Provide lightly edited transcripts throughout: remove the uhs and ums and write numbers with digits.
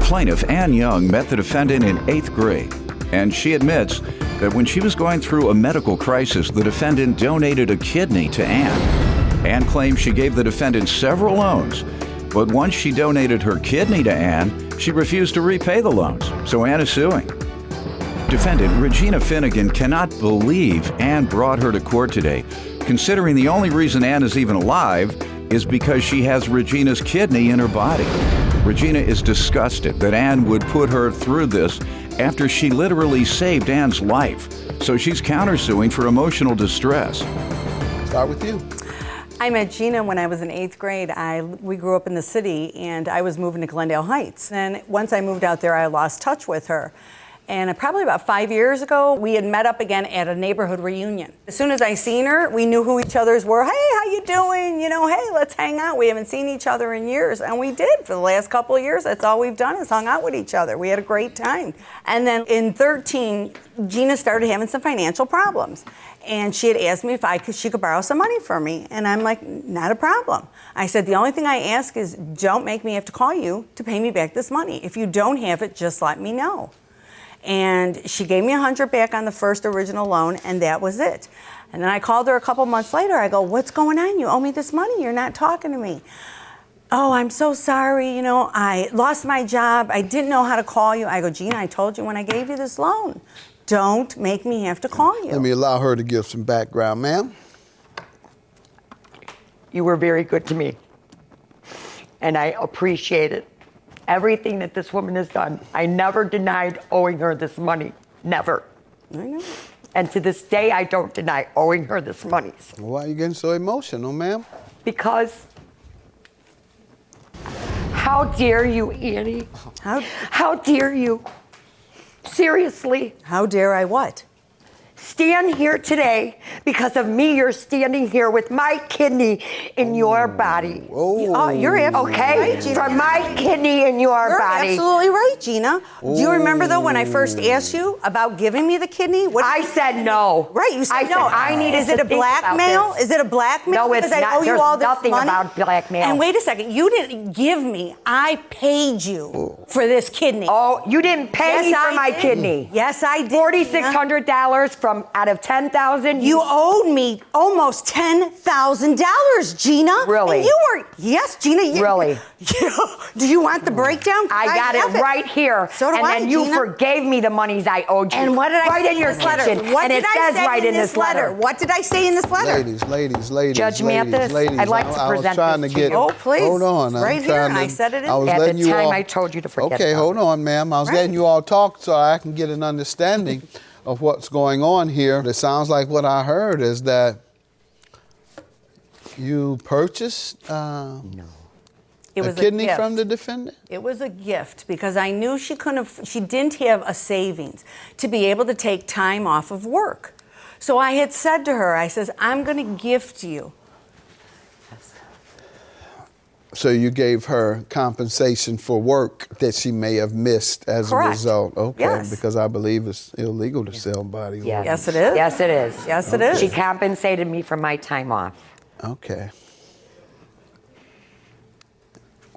plaintiff, Ann Young, met the defendant in 8th grade, and she admits that when she was going through a medical crisis, the defendant donated a kidney to Ann. Ann claims she gave the defendant several loans, but once she donated her kidney to Ann, she refused to repay the loans, so Ann is suing. Defendant Regina Finnegan cannot believe Ann brought her to court today, considering the only reason Ann is even alive is because she has Regina's kidney in her body. Regina is disgusted that Ann would put her through this after she literally saved Ann's life, so she's countersuing for emotional distress. Start with you. I met Gina when I was in 8th grade. We grew up in the city, and I was moving to Glendale Heights. And once I moved out there, I lost touch with her. And probably about 5 years ago, we had met up again at a neighborhood reunion. As soon as I seen her, we knew who each other's were. Hey, how you doing? You know, hey, let's hang out. We haven't seen each other in years. And we did for the last couple of years. That's all we've done is hung out with each other. We had a great time. And then in 13, Gina started having some financial problems. And she had asked me if she could borrow some money from me. And I'm like, not a problem. I said, the only thing I ask is don't make me have to call you to pay me back this money. If you don't have it, just let me know. And she gave me $100 back on the first original loan, and that was it. And then I called her a couple months later. I go, what's going on? You owe me this money. You're not talking to me. Oh, I'm so sorry. You know, I lost my job. I didn't know how to call you. I go, Gina, I told you when I gave you this loan. Don't make me have to call you. Let me allow her to give some background, ma'am. You were very good to me, and I appreciate it. Everything that this woman has done, I never denied owing her this money. Never. I know. And to this day, I don't deny owing her this money. Why are you getting so emotional, ma'am? Because how dare you, Annie? How dare you? Seriously. How dare I what? Stand here today because of me. You're standing here with my kidney in your body. Oh, you're absolutely right, Gina. From my kidney in your body. You're absolutely right, Gina. Do you remember, though, when I first asked you about giving me the kidney? I said no. Right, you said I no. said I needed Is it a blackmail? Is it a blackmail? No, it's because not. I owe There's you all this nothing money? about blackmail. And wait a second, you didn't give me. I paid you for this kidney. Oh, you didn't pay me for my kidney. Yes, I did. $4,600 from out of $10,000. You owed me almost $10,000, Gina. Really? And you were, yes, Gina. Really? Do you want the breakdown? I got it right here. So do and I, then you Gina. forgave me the monies I owed you. And what did I right say in your this letter? kitchen. What and did it I says say right in this letter. What did I say in this letter? Ladies. Judge Mathis, I'd like to present this to you. Oh, please. Hold on. Right here, and I said it in was At letting the you time all, I told you to forget Okay, about hold it. on, ma'am. I was letting you all talk so I can get an understanding of what's going on here. It sounds like what I heard is that you purchased a kidney from the defendant? It was a gift because I knew she didn't have a savings to be able to take time off of work. So I had said to her, I says, I'm going to gift you. So you gave her compensation for work that she may have missed as Correct. a result. Okay, Yes. because I believe it's illegal to sell body organs. Yes, it is. Yes, it is. Yes, it is. She compensated me for my time off. Okay.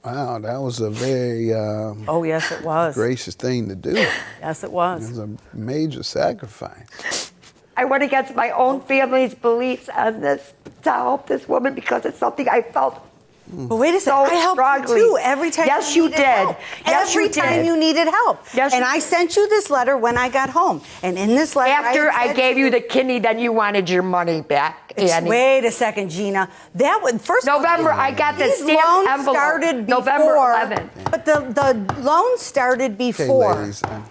Wow, that was a very Oh, yes, it was. gracious thing to do. Yes, it was. It was a major sacrifice. I went against my own family's beliefs on this to help this woman because it's something I felt. But wait a second, I helped you too every time Yes, you you needed did. help. Yes, every you time did. you needed help. Yes, and you- I sent you this letter when I got home. And in this letter, After I said gave you the kidney, then you wanted your money back, Annie. Wait a second, Gina. That would first November, I got the these stamped loans envelope. started before. November 11th. But the loan started Okay, before. ladies, I'm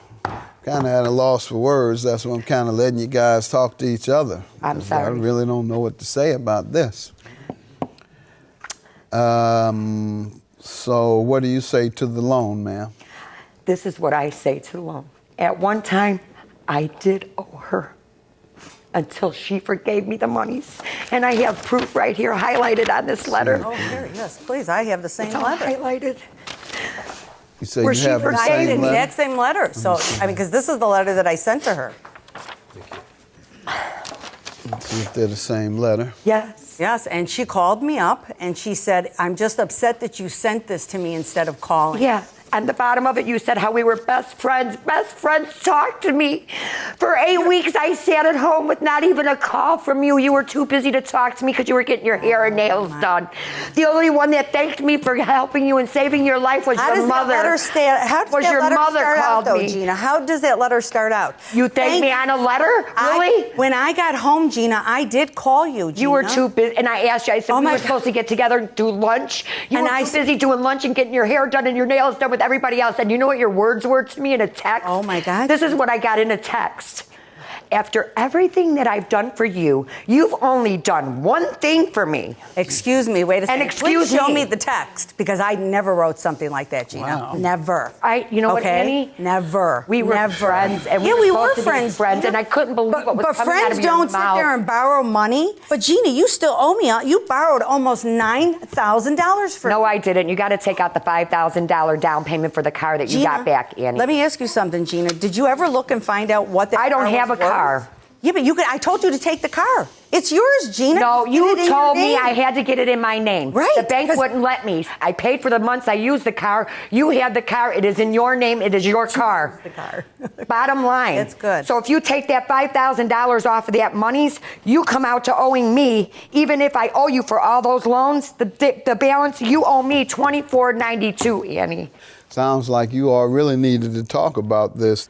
kind of at a loss for words. That's why I'm kind of letting you guys talk to each other. I'm sorry. I really don't know what to say about this. So what do you say to the loan, ma'am? This is what I say to the loan. At one time, I did owe her until she forgave me the monies. And I have proof right here highlighted on this letter. Oh, here, yes, please. I have the same It's all letter. highlighted. You say Where you she have the I have forgave the same me. letter? exact same letter. So, I mean, because this is the letter that I sent to her. Let's see if they're the same letter. Yes. Yes, and she called me up and she said, I'm just upset that you sent this to me instead of calling. Yeah, on the bottom of it, you said how we were best friends. Best friends talked to me. For 8 weeks, I sat at home with not even a call from you. You were too busy to talk to me because you were getting your hair and nails done. The only one that thanked me for helping you and saving your life was your mother. How does that letter start out, though, Gina? How does that letter start out? You thanked me on a letter? Really? When I got home, Gina, I did call you, Gina. You were too busy, and I asked you, I said, we were supposed to get together and do lunch. You were too busy doing lunch and getting your hair done and your nails done with everybody else. And you know what your words were to me in a text? Oh, my God. This is what I got in a text. After everything that I've done for you, you've only done one thing for me. Excuse me, wait a second. And excuse Please show me. me the text, because I never wrote something like that, Gina. Wow. Never. You know what, Annie? Never. We were friends, and we were supposed to be friends, and I couldn't believe what was but coming out of your mouth. But friends don't sit there and borrow money. But Gina, you still owe me. You borrowed almost $9,000 for me. No, I didn't. You got to take out the $5,000 down payment for the car that you got back, Annie. Let me ask you something, Gina. Did you ever look and find out what that I don't car have a was worth? car. Yeah, but I told you to take the car. It's yours, Gina. No, Get you it in told your me name. I had to get it in my name. Right, The bank wouldn't let me. I paid for the months I used the car. You had the car. It is in your name. It is your car. The car. Bottom line. That's good. So if you take that $5,000 off of that monies, you come out to owing me. Even if I owe you for all those loans, the balance, you owe me $24.92, Annie. Sounds like you all really needed to talk about this.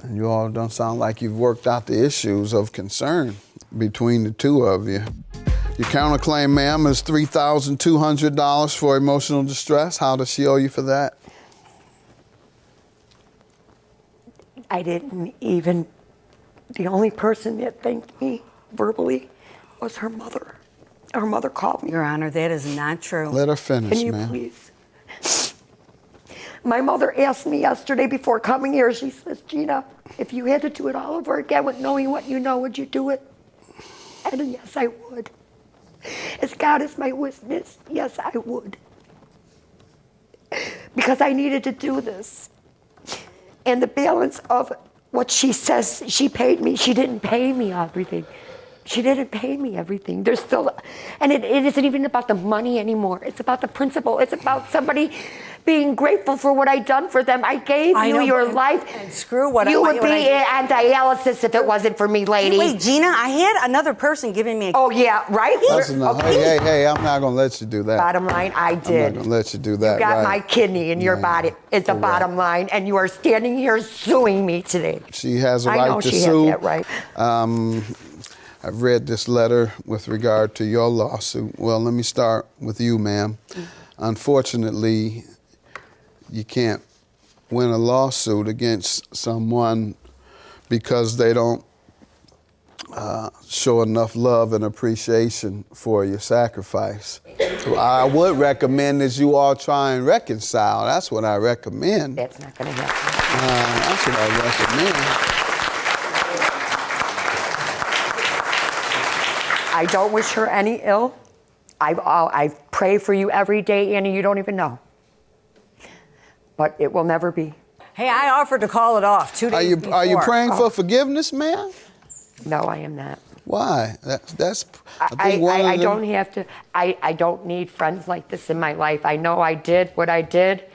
And you all don't sound like you've worked out the issues of concern between the two of you. Your counterclaim, ma'am, is $3,200 for emotional distress. How does she owe you for that? I didn't even, the only person that thanked me verbally was her mother. Her mother called me. Your Honor, that is not true. Let her finish, Can you ma'am. please? My mother asked me yesterday before coming here, she says, Gina, if you had to do it all over again with knowing what you know, would you do it? And yes, I would. As God is my witness, yes, I would. Because I needed to do this. And the balance of what she says she paid me, she didn't pay me everything. She didn't pay me everything. There's still, and it isn't even about the money anymore. It's about the principle. It's about somebody being grateful for what I done for them. I gave you your life. And screw what you would be on dialysis if it wasn't for me, lady. Wait, Gina, I had another person giving me a... Oh, yeah, right? That's enough. Hey, I'm not going to let you do that. Bottom line, I did. I'm not going to let you do that. You got right. my kidney in your body. It's the bottom line, and you are standing here suing me today. She has a I right know to she sue. has that right. I've read this letter with regard to your lawsuit. Well, let me start with you, ma'am. Unfortunately, you can't win a lawsuit against someone because they don't show enough love and appreciation for your sacrifice. So I would recommend that you all try and reconcile. That's what I recommend. That's not going to happen. That's what I recommend. I don't wish her any ill. I pray for you every day, Annie. You don't even know. But it will never be. Hey, I offered to call it off 2 days before. Are you praying for forgiveness, ma'am? No, I am not. Why? That's. I don't have to. I don't need friends like this in my life. I know I did what I did,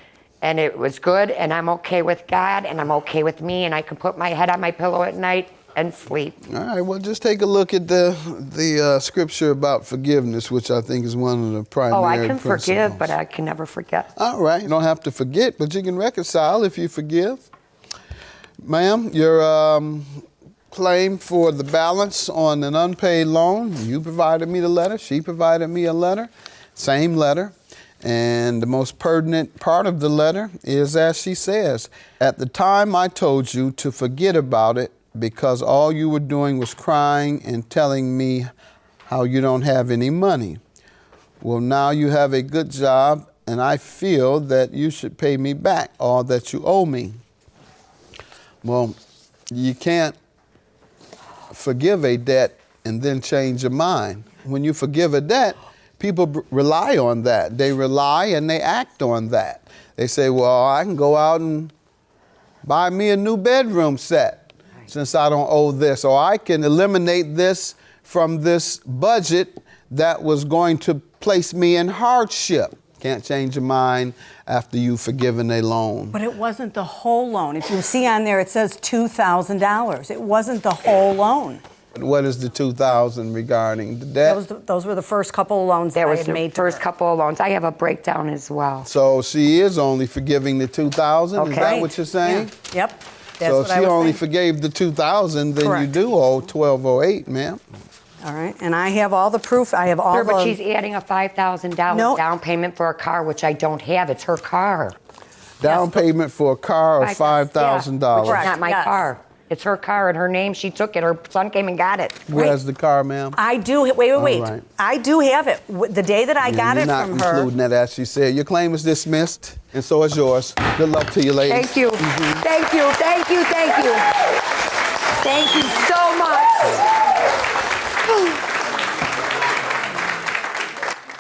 and it was good, and I'm okay with God, and I'm okay with me, and I can put my head on my pillow at night and sleep. All right, well, just take a look at the scripture about forgiveness, which I think is one of the primary Oh, I can principles. forgive, but I can never forget. All right, you don't have to forget, but you can reconcile if you forgive. Ma'am, your claim for the balance on an unpaid loan, you provided me the letter, she provided me a letter, same letter. And the most pertinent part of the letter is, as she says, at the time I told you to forget about it, because all you were doing was crying and telling me how you don't have any money. Well, now you have a good job, and I feel that you should pay me back all that you owe me. Well, you can't forgive a debt and then change your mind. When you forgive a debt, people rely on that. They rely and they act on that. They say, well, I can go out and buy me a new bedroom set since I don't owe this, or I can eliminate this from this budget that was going to place me in hardship. Can't change your mind after you've forgiven a loan. But it wasn't the whole loan. If you see on there, it says $2,000. It wasn't the whole loan. What is the 2,000 regarding the debt? Those were the first couple of loans that I had made to her. First couple of loans. I have a breakdown as well. So she is only forgiving the 2,000. Okay. Is that what you're saying? Yeah. Yep. That's So what if I she was only saying. forgave the 2,000, then you Correct. do owe 1,208, ma'am. All right, and I have all the proof. I have all Sure, the. but she's adding a $5,000 No. down payment for a car, which I don't have. It's her car. Down payment for a car of $5,000. It's not my Yes. car. It's her car in her name. She took it. Her son came and got it. Where's the car, ma'am? I do. Wait. right. I do have it. The day that I got You're it not from her. including that, as she said. Your claim is dismissed, and so is yours. Good luck to you, ladies. Thank you. Thank you. Thank you. Thank you. Thank you so much.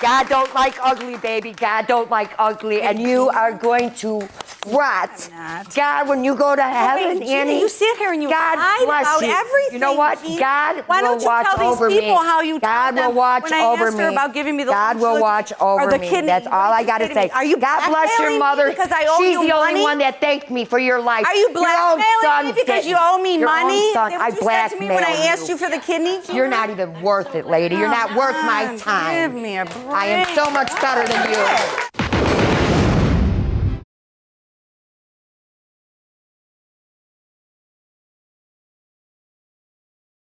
God don't like ugly, baby. God don't like ugly. And you are going to rot. I'm not. God, when you go to heaven, Gina, Annie, you sit here and you God lie bless about you. everything. You know what? Gina. God Why will don't you watch tell these over people me. how you God told them will watch when I over asked her me. about giving me the God loan, will she's watch like, or over the me. kidney. That's all I got to say. Are you God bless your blackmailing me mother. because I owe She's you the only money? one that thanked me for your life. Are you Your own blackmailing son me because didn't. you owe me Your money? Own son. Is that I what you said to me when I blackmailed asked you for the kidney? Gina? You're not even worth it, lady. You're not worth my time. Give me a break. I am so much better than you.